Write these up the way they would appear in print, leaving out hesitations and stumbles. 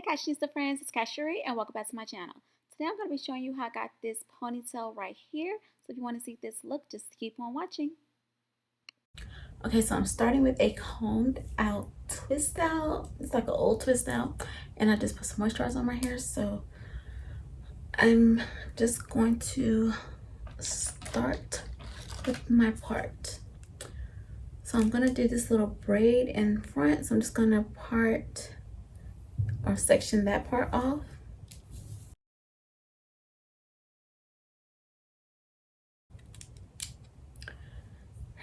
Cashanista friends, it's Casharee and welcome back to my channel. Today I'm going to be showing you how I got this ponytail right here. So if you want to see this look, just keep on watching. Okay, so I'm starting with a combed out twist out. It's like an old twist out. And I just put some moisturizer on my hair. So I'm just going to start with my part. So I'm going to do this little braid in front. So I'm just going to part or section that part off.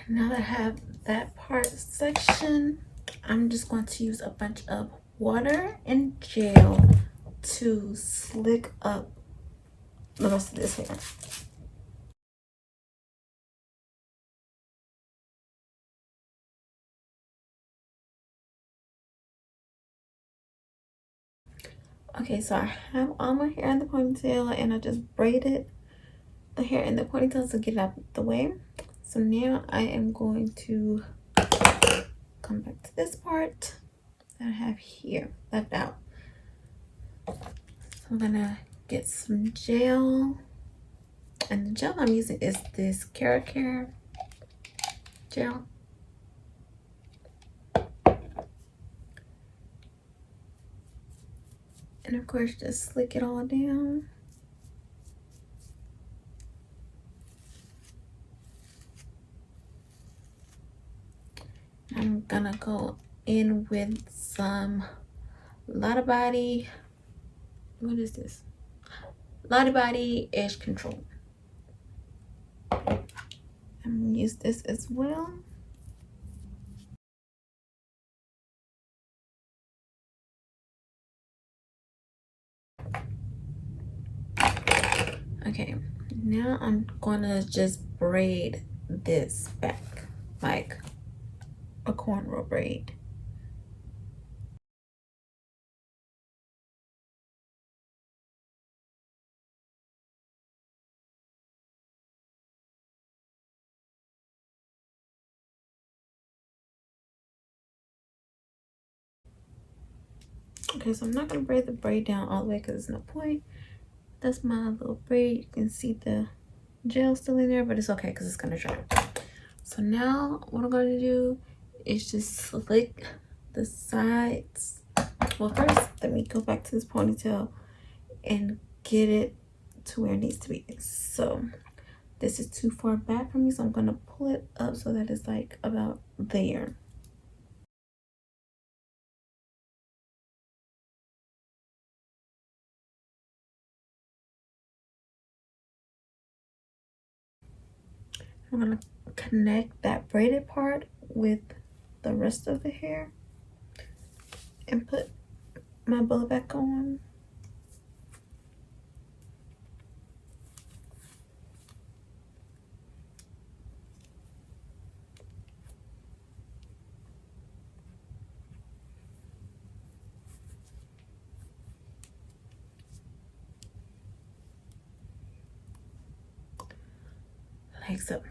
Now that I have that part section, I'm just going to use a bunch of water and gel to slick up the rest of this hair. Okay, so I have all my hair in the ponytail and I just braided the hair in the ponytail to get it out the way. So now I am going to come back to this part that I have here left out. So I'm gonna get some gel, and the gel I'm using is this carrot care gel. And of course, just slick it all down. I'm gonna go in with some Lotta Body. What is this? Lotta Body Edge Control. I'm gonna use this as well. Okay, now I'm gonna just braid this back like a cornrow braid. Okay, so I'm not gonna braid the braid down all the way because there's no point. That's my little braid. You can see the gel still in there, but it's okay because it's gonna dry. So now what I'm gonna do is just slick the sides. Well, first let me go back to this ponytail and get it to where it needs to be. So this is too far back from me, so I'm gonna pull it up so that it's like about there. I'm gonna connect that braided part with the rest of the hair and put my bow back on. Like so.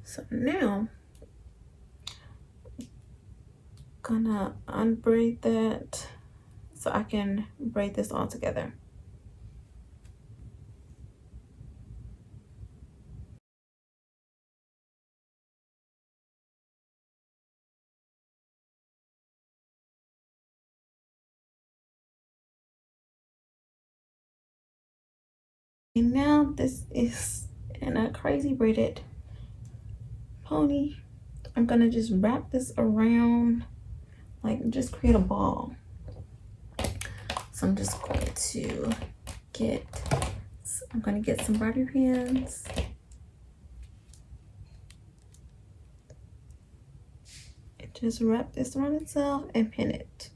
So now gonna unbraid that so I can braid this all together. And now this is in a crazy braided pony. I'm gonna just wrap this around, like just create a ball. So I'm just going to get some bobby pins. And just wrap this around itself and pin it.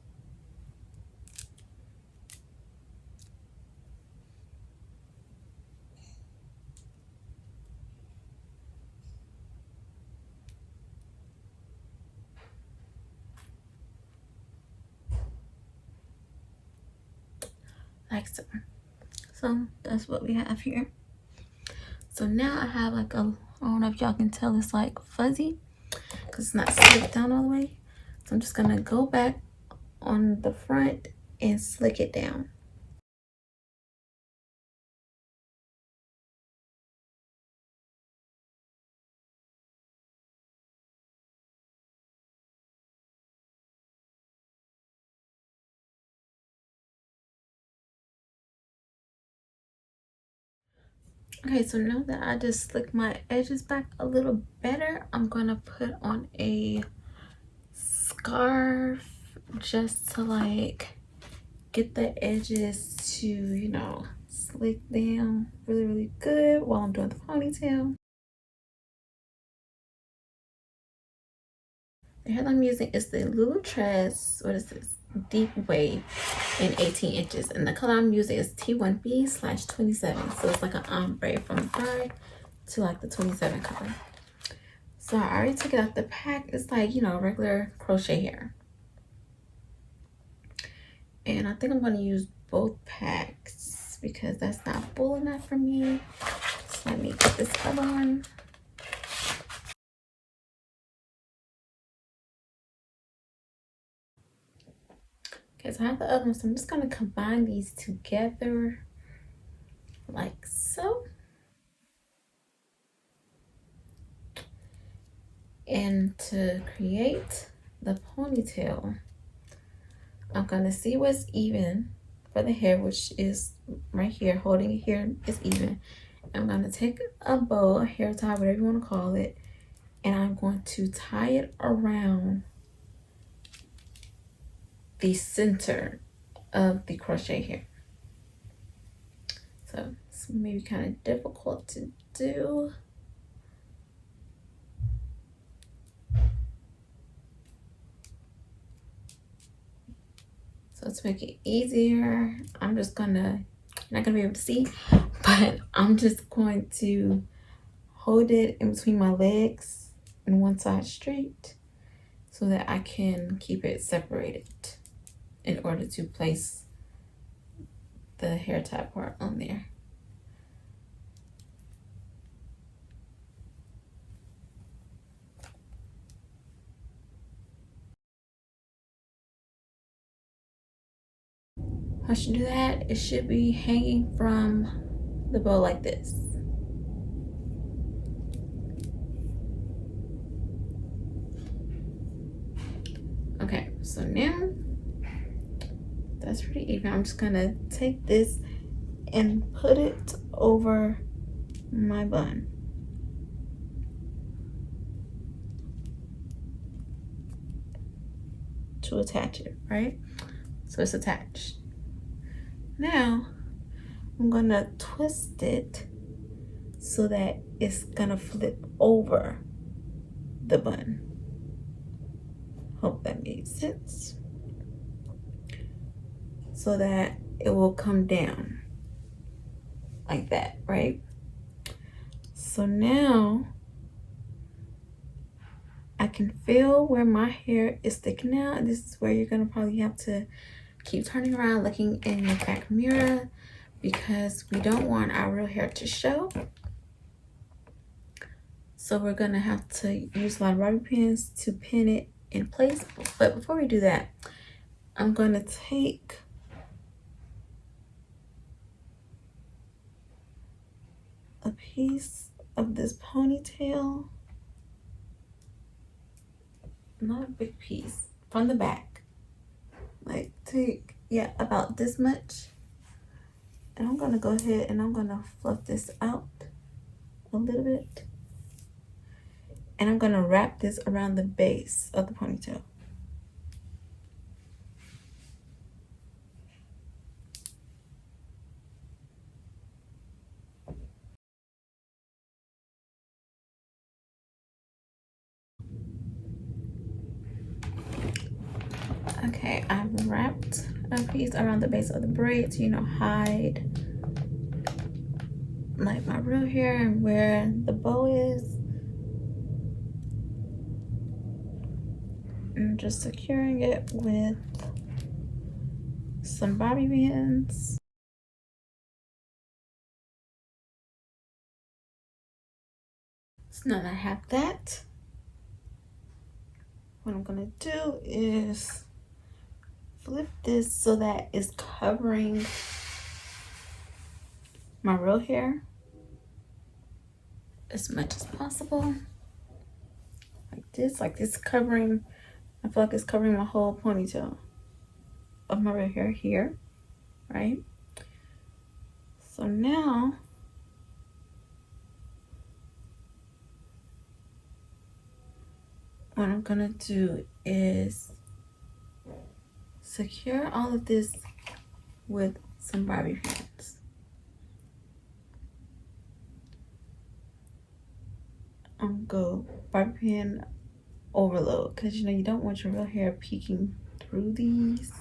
Like so. So that's what we have here. So now I have like a, I don't know if y'all can tell, it's like fuzzy because it's not slicked down all the way. So I'm just gonna go back on the front and slick it down. Okay, so now that I just slicked my edges back a little better, I'm gonna put on a scarf just to like get the edges to, you know, slick down really good while I'm doing the ponytail. The hair I'm using is the Lulu Tress, what is this? Deep Wave in 18 inches. And the color I'm using is T1B/27. So it's like an ombre from the 5 to like the 27 color. So I already took it out the pack. It's like, you know, regular crochet hair. And I think I'm going to use both packs because that's not full enough for me. So let me get this other one. Okay, so I have the other one. So I'm just going to combine these together like so. And to create the ponytail, I'm gonna see what's even for the hair, which is right here, holding it here is even. I'm gonna take a bow, a hair tie, whatever you want to call it, and I'm going to tie it around the center of the crochet hair. So it's maybe kind of difficult to do. So to make it easier, I'm just gonna, you're not gonna be able to see, but I'm just going to hold it in between my legs and one side straight so that I can keep it separated in order to place the hair tie part on there. I should do that. It should be hanging from the bow like this. Okay, so now that's pretty even. I'm just gonna take this and put it over my bun. To attach it, right? So it's attached. Now I'm gonna twist it so that it's gonna flip over the bun. Hope that made sense. So that it will come down like that, right? So now I can feel where my hair is sticking out. And this is where you're gonna probably have to keep turning around, looking in your back mirror, because we don't want our real hair to show. So we're gonna have to use a lot of rubber pins to pin it in place. But before we do that, I'm gonna take a piece of this ponytail, not a big piece, from the back. Like take, yeah, about this much. And I'm gonna go ahead and I'm gonna fluff this out a little bit. And I'm gonna wrap this around the base of the ponytail. Okay, I've wrapped a piece around the base of the braid to, you know, hide like my real hair and where the bow is. I'm just securing it with some bobby pins. So now that I have that, what I'm gonna do is flip this so that it's covering my real hair as much as possible. Like this covering, I feel like it's covering my whole ponytail of my real hair here, right? So now what I'm gonna do is secure all of this with some bobby pins. I'm gonna go bobby pin overload, because you know you don't want your real hair peeking through these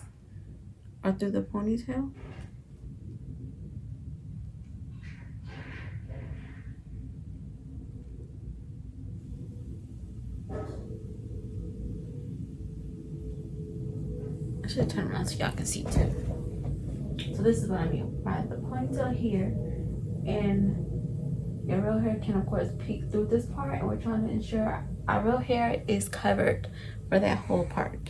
or through the ponytail. I should turn around so y'all can see too. So this is what I mean by the ponytail here, and your real hair can of course peek through this part, and we're trying to ensure our real hair is covered for that whole part.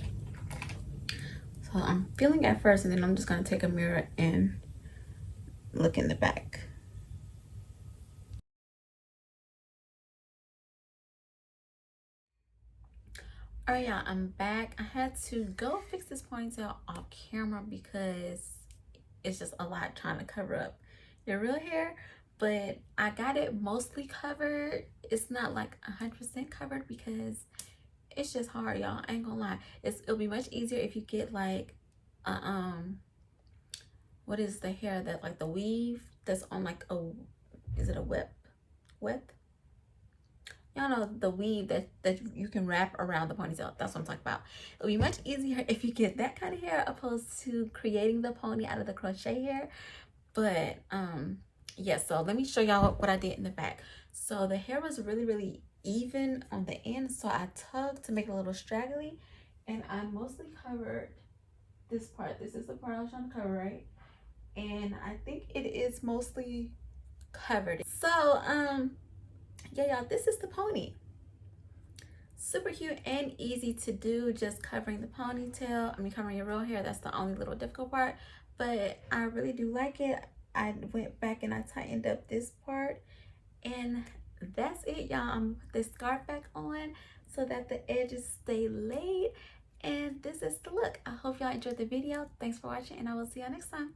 So I'm feeling at first, and then I'm just gonna take a mirror and look in the back. All right, y'all, I'm back. I had to go fix this ponytail off camera because it's just a lot trying to cover up your real hair, but I got it mostly covered. It's not like 100% covered because it's just hard, y'all. I ain't gonna lie. It'll be much easier if you get like what is the hair that, like, the weave that's on like a, is it a whip? Y'all know the weave that you can wrap around the ponytail. That's what I'm talking about. It'll be much easier if you get that kind of hair opposed to creating the pony out of the crochet hair. But yeah, so let me show y'all what I did in the back. So the hair was really even on the end, so I tugged to make it a little straggly, and I mostly covered this part. This is the part I was trying to cover, right? And I think it is mostly covered. So yeah, y'all, this is the pony. Super cute and easy to do, just covering the ponytail. I mean, covering your real hair, that's the only little difficult part, but I really do like it. I went back and I tightened up this part, and that's it, y'all. I'm gonna put this scarf back on so that the edges stay laid, and this is the look. I hope y'all enjoyed the video. Thanks for watching, and I will see y'all next time.